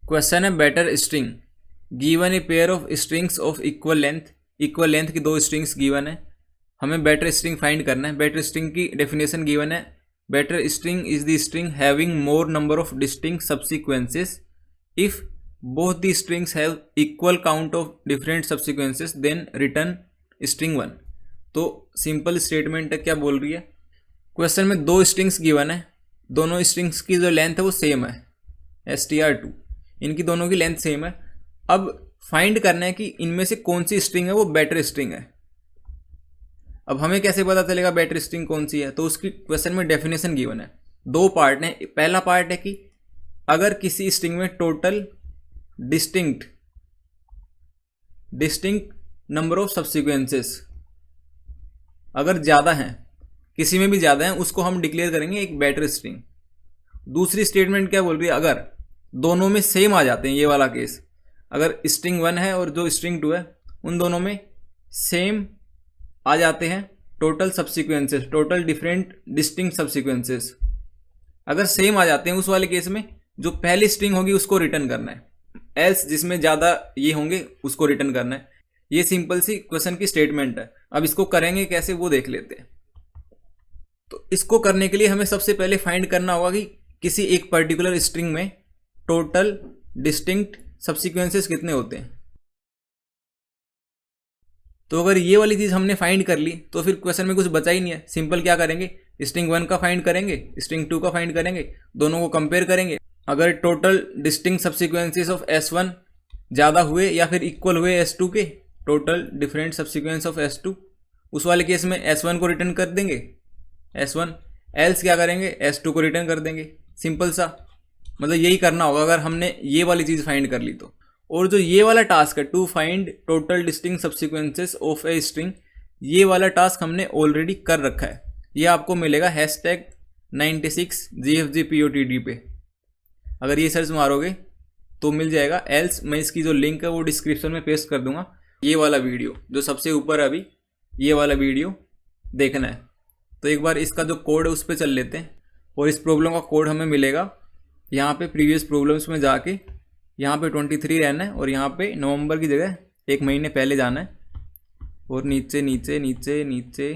Question है better string given a pair of strings of equal length की दो strings given है, हमें बेटर स्ट्रिंग फाइंड करना है। बेटर स्ट्रिंग की डेफिनेशन गिवन है, better string is the string having more number of distinct subsequences if both the strings have equal count of different subsequences then return string 1। तो simple statement है, क्या बोल रही है, क्वेश्चन में दो स्ट्रिंग्स गिवन है, दोनों स्ट्रिंग्स की जो लेंथ है वो सेम है str2, इनकी दोनों की लेंथ सेम है। अब फाइंड करना है कि इनमें से कौन सी स्ट्रिंग है वो बेटर स्ट्रिंग है। अब हमें कैसे पता चलेगा बेटर स्ट्रिंग कौन सी है, तो उसकी क्वेश्चन में डेफिनेशन गिवन है, दो पार्ट है। पहला पार्ट है कि अगर किसी स्ट्रिंग में टोटल डिस्टिंक्ट नंबर ऑफ सब्सिक्वेंसेस अगर ज़्यादा हैं, किसी में भी ज़्यादा हैं, उसको हम डिक्लेयर करेंगे एक बेटर स्ट्रिंग। दूसरी स्टेटमेंट क्या बोल रही है, अगर दोनों में सेम आ जाते हैं, ये वाला केस, अगर स्ट्रिंग 1 है और जो स्ट्रिंग 2 है उन दोनों में सेम आ जाते हैं टोटल सब्सिक्वेंसेस, टोटल डिफरेंट डिस्टिंक्ट सब्सिक्वेंसेस अगर सेम आ जाते हैं, उस वाले केस में जो पहली स्ट्रिंग होगी उसको रिटर्न करना है, एल्स जिसमें ज़्यादा ये होंगे उसको रिटर्न करना है। ये सिंपल सी क्वेश्चन की स्टेटमेंट है। अब इसको करेंगे कैसे वो देख लेते हैं। तो इसको करने के लिए हमें सबसे पहले फाइंड करना होगा कि किसी एक पर्टिकुलर स्ट्रिंग में टोटल डिस्टिंक्ट सब्सिक्वेंसेस कितने होते हैं। तो अगर ये वाली चीज़ हमने फाइंड कर ली तो फिर क्वेश्चन में कुछ बचा ही नहीं है। सिंपल क्या करेंगे, स्ट्रिंग 1 का फाइंड करेंगे, स्ट्रिंग 2 का फाइंड करेंगे, दोनों को कंपेयर करेंगे। अगर total distinct subsequences of S1 ज़्यादा हुए या फिर इक्वल हुए S2 के, total different subsequence of S2, उस वाले केस में S1 को रिटर्न कर देंगे S1, एल्स क्या करेंगे S2 को रिटर्न कर देंगे। सिंपल सा, मतलब यही करना होगा अगर हमने ये वाली चीज़ फाइंड कर ली तो। और जो ये वाला टास्क है to find total distinct subsequences of a string, ये वाला टास्क हमने ऑलरेडी कर रखा है। ये आपको मिलेगा #96GFGPOTD पे, अगर ये सर्च मारोगे तो मिल जाएगा। एल्स मैं इसकी जो लिंक है वो डिस्क्रिप्शन में पेस्ट कर दूंगा। ये वाला वीडियो जो सबसे ऊपर है अभी, ये वाला वीडियो देखना है। तो एक बार इसका जो कोड है उस पर चल लेते हैं, और इस प्रॉब्लम का कोड हमें मिलेगा यहाँ पे प्रीवियस प्रॉब्लम्स में जाके, यहाँ पे 23 रहना है और यहाँ पे नवंबर की जगह एक महीने पहले जाना है, और नीचे नीचे नीचे नीचे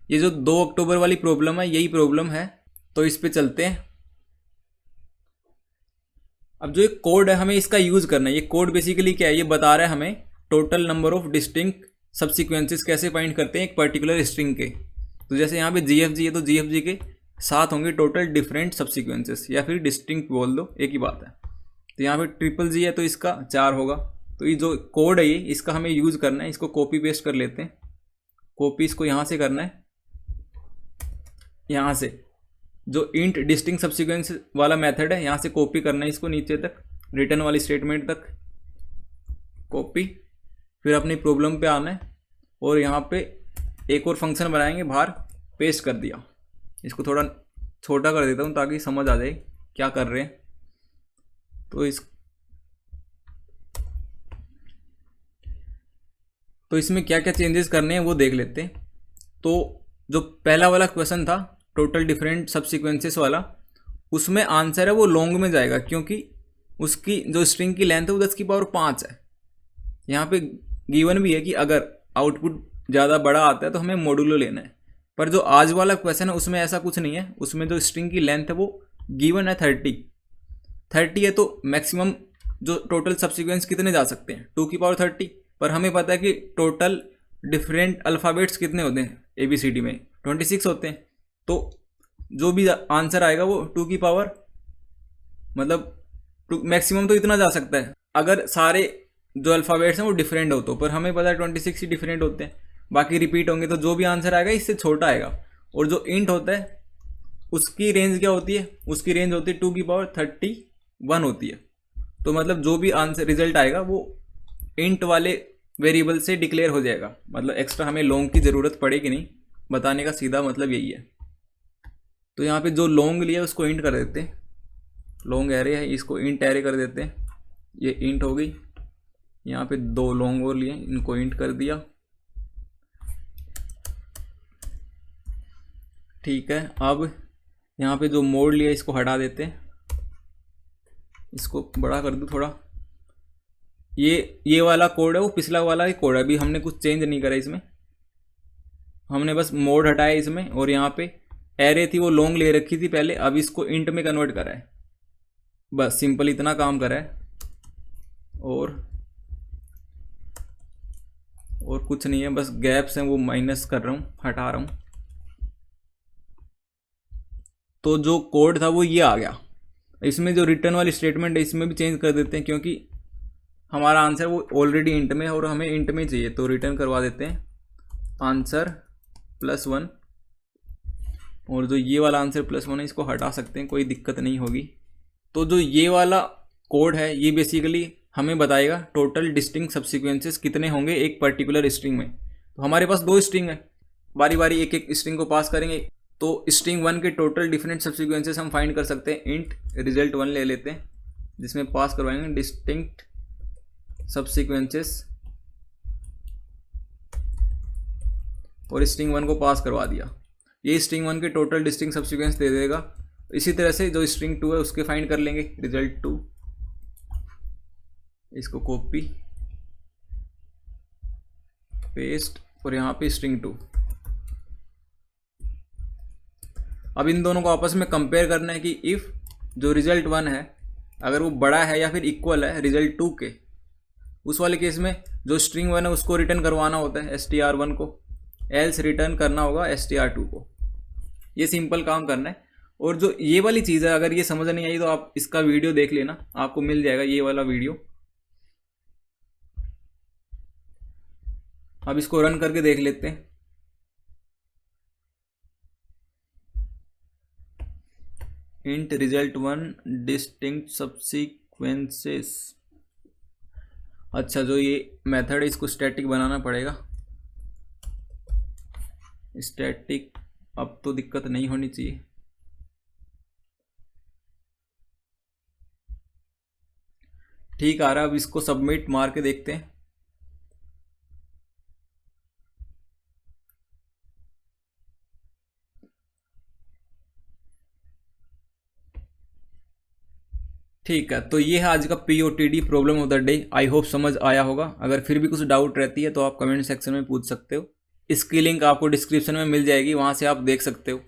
ये जो 2 अक्टूबर वाली प्रॉब्लम है यही प्रॉब्लम है, तो इस पे चलते हैं। अब जो एक कोड है हमें इसका यूज़ करना है। ये कोड बेसिकली क्या है, ये बता रहा है हमें टोटल नंबर ऑफ डिस्टिंक्ट सब्सिक्वेंसेस कैसे फाइंड करते हैं एक पर्टिकुलर स्ट्रिंग के। तो जैसे यहाँ पे GFG है तो GFG के साथ होंगे टोटल डिफरेंट सब्सिक्वेंसेस, या फिर डिस्टिंक्ट बोल दो, एक ही बात है। तो यहाँ पे GGG है तो इसका 4 होगा। तो ये जो कोड है ये इसका हमें यूज़ करना है। इसको कॉपी पेस्ट कर लेते हैं। कॉपी इसको यहाँ से करना है, यहाँ से जो इंट डिस्टिंक्ट सब्सिक्वेंस वाला मेथड है यहाँ से कॉपी करना है इसको नीचे तक, रिटर्न वाली स्टेटमेंट तक कॉपी। फिर अपनी प्रॉब्लम पे आना है और यहाँ पे एक और फंक्शन बनाएंगे, बाहर पेस्ट कर दिया। इसको थोड़ा छोटा कर देता हूँ ताकि समझ आ जाए क्या कर रहे हैं। तो इसमें क्या क्या चेंजेस करने हैं वो देख लेते हैं। तो जो पहला वाला क्वेश्चन था टोटल डिफरेंट सब्सिक्वेंसेस वाला, उसमें आंसर है वो लॉन्ग में जाएगा, क्योंकि उसकी जो स्ट्रिंग की लेंथ है वो 10⁵ है। यहाँ पे गिवन भी है कि अगर आउटपुट ज़्यादा बड़ा आता है तो हमें मॉडुलो लेना है। पर जो आज वाला क्वेश्चन है उसमें ऐसा कुछ नहीं है। उसमें जो स्ट्रिंग की लेंथ है वो गिवन है 30 है, तो मैक्सिमम जो टोटल सब्सिक्वेंस कितने जा सकते हैं 2⁻30। पर हमें पता है कि टोटल डिफरेंट अल्फ़ाबेट्स कितने होते हैं ABCD में 26 होते हैं। तो जो भी आंसर आएगा वो 2 मतलब मैक्सिमम तो इतना जा सकता है अगर सारे जो अल्फ़ाबेट्स हैं वो डिफरेंट हो तो। पर हमें पता है 26 ही डिफरेंट होते हैं, बाकी रिपीट होंगे। तो जो भी आंसर आएगा इससे छोटा आएगा। और जो इंट होता है उसकी रेंज क्या होती है, उसकी रेंज होती है 2⁻31 होती है। तो मतलब जो भी आंसर रिजल्ट आएगा वो इंट वाले वेरिएबल से डिक्लेयर हो जाएगा। मतलब एक्स्ट्रा हमें लॉन्ग की ज़रूरत पड़ेगी नहीं, बताने का सीधा मतलब यही है। तो यहाँ पे जो लॉन्ग लिया उसको इंट कर देते हैं, लॉन्ग एरे है इसको इंट एरे कर देते हैं। ये इंट हो गई। यहाँ पे 2 लॉन्ग और लिए इनको इंट कर दिया, ठीक है। अब यहाँ पे जो मोड लिया इसको हटा देते हैं, इसको बड़ा कर दूँ थोड़ा। ये वाला कोड है, वो पिछला वाला ही कोड है, अभी हमने कुछ चेंज नहीं करा इसमें, हमने बस मोड हटाया इसमें। और यहाँ पे एरे थी वो लॉन्ग ले रखी थी पहले, अब इसको इंट में कन्वर्ट करा है, बस सिंपल इतना काम करा है। और कुछ नहीं है, बस गैप्स हैं वो माइनस कर रहा हूँ, हटा रहा हूँ। तो जो कोड था वो ये आ गया। इसमें जो रिटर्न वाली स्टेटमेंट है इसमें भी चेंज कर देते हैं, क्योंकि हमारा आंसर वो ऑलरेडी इंट में है और हमें इंट में चाहिए, तो रिटर्न करवा देते हैं आंसर +1। और जो ये वाला आंसर +1 है इसको हटा सकते हैं, कोई दिक्कत नहीं होगी। तो जो ये वाला कोड है ये बेसिकली हमें बताएगा टोटल डिस्टिंक्ट सबसीक्वेंसेस कितने होंगे एक पर्टिकुलर स्ट्रिंग में। तो हमारे पास 2 स्ट्रिंग है, बारी बारी एक एक स्ट्रिंग को पास करेंगे। तो स्ट्रिंग 1 के टोटल डिफरेंट सबसीक्वेंसेस हम फाइंड कर सकते हैं। इंट result1 ले लेते हैं, जिसमें पास करवाएंगे डिस्टिंक्ट सबसीक्वेंसेस, और स्ट्रिंग 1 को पास करवा दिया। ये स्ट्रिंग 1 के टोटल डिस्टिंक्ट सबसीक्वेंस दे देगा। इसी तरह से जो स्ट्रिंग 2 है उसके फाइंड कर लेंगे result2, इसको कॉपी पेस्ट और यहाँ पे स्ट्रिंग 2। अब इन दोनों को आपस में कंपेयर करना है कि इफ़ जो result1 है अगर वो बड़ा है या फिर इक्वल है result2 के, उस वाले केस में जो स्ट्रिंग 1 है उसको रिटर्न करवाना होता है str1 को, एल्स रिटर्न करना होगा str2 को। ये सिंपल काम करना है। और जो ये वाली चीज़ है अगर ये समझ नहीं आई तो आप इसका वीडियो देख लेना, आपको मिल जाएगा ये वाला वीडियो। अब इसको रन करके देख लेते हैं। Int result1 distinct subsequences. अच्छा, जो ये मेथड है इसको स्टैटिक बनाना पड़ेगा। स्टैटिक अब तो दिक्कत नहीं होनी चाहिए। ठीक आ रहा है, अब इसको सबमिट मार के देखते हैं। ठीक है, तो ये है आज का POTD problem of the day. I hope समझ आया होगा। अगर फिर भी कुछ डाउट रहती है तो आप कमेंट सेक्शन में पूछ सकते हो। इसकी लिंक आपको डिस्क्रिप्शन में मिल जाएगी, वहाँ से आप देख सकते हो।